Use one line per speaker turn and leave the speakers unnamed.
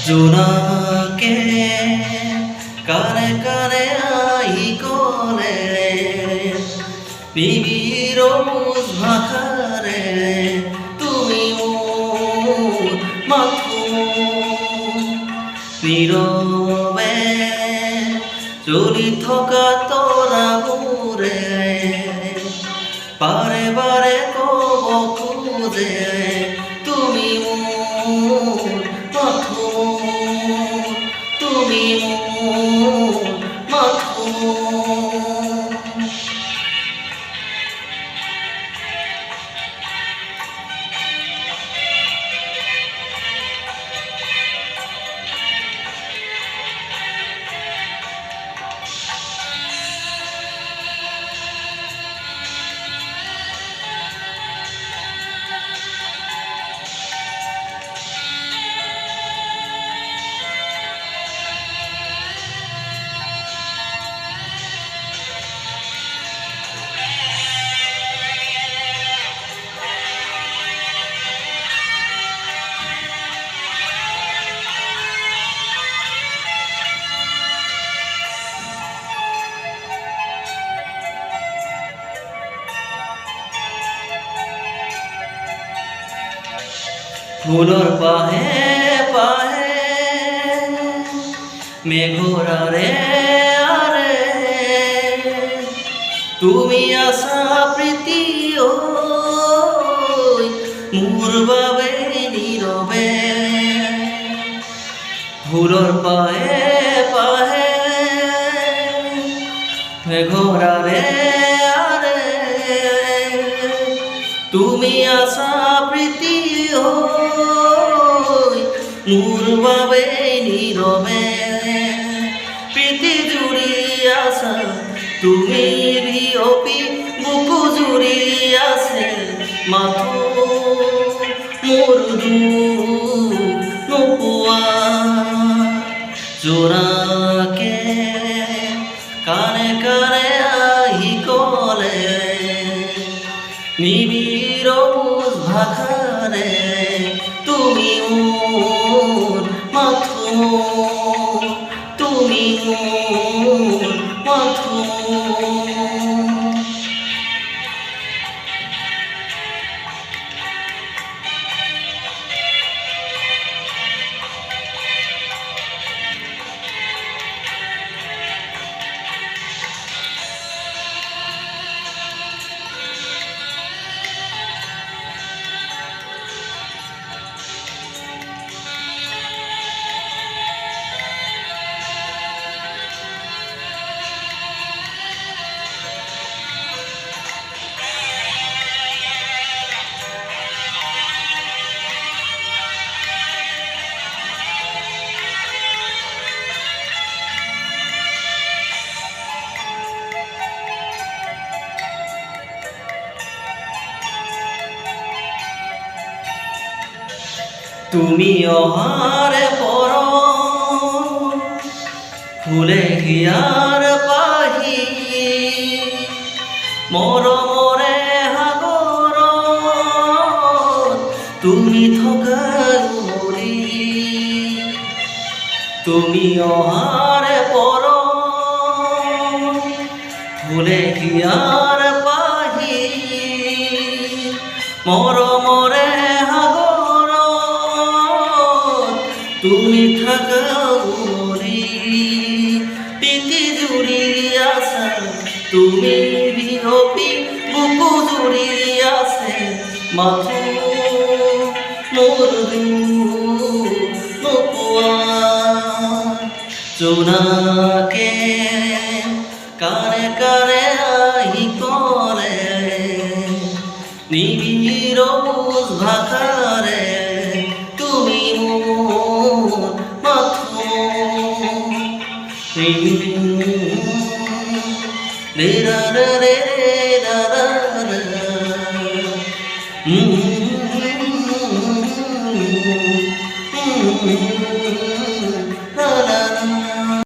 জোনাকে কানে কানে আহি করে নিবিড় ভাষারে তুমি মোর মাথো নীরবে চলি থকা তৰাবোৰে বাৰে বাৰে ক'ব খোজে তুমি মোৰ মাথো তুমি মোৰ মাথো ফুলৰ পাহে পাহে মেঘৰাৰে আৰে তুমি আছা প্ৰীতি ঐ মোৰ বাবে নীৰৱে ফুলৰ পাহে পাহে মেঘৰাৰে আৰে তুমি আছা প্ৰীতি মোৰ বাবে নীৰৱে প্ৰীতি জুৰি আছা তুমি বিয়পি বুকু জুৰি আছে মাথো মোৰ দুখ নোপোৱা জোনাকে কানে কানে আহি ক'লে নিবিড় ভাষাৰে তুমি মোৰ মাথো তুমি মোৰ মাথো তুমি অহাৰ পৰ ফুলে হিয়াৰ পাহি মৰমৰে সাগৰ তুমি থকা মৰি তুমি অহাৰ পৰ ফুলে হিয়াৰ পাহি মৰমৰে তুমি থাকা মরি প্রীতি জুড়ি আছে তুমি বিহপি বুকু জুড়ি আছে মাথো মোর নোপোৱা জোনাকে কানে কানে আহি ক'লে নিবিড় ভাষাৰে তুমি মোৰ মাথো রে রা রে রে রা রা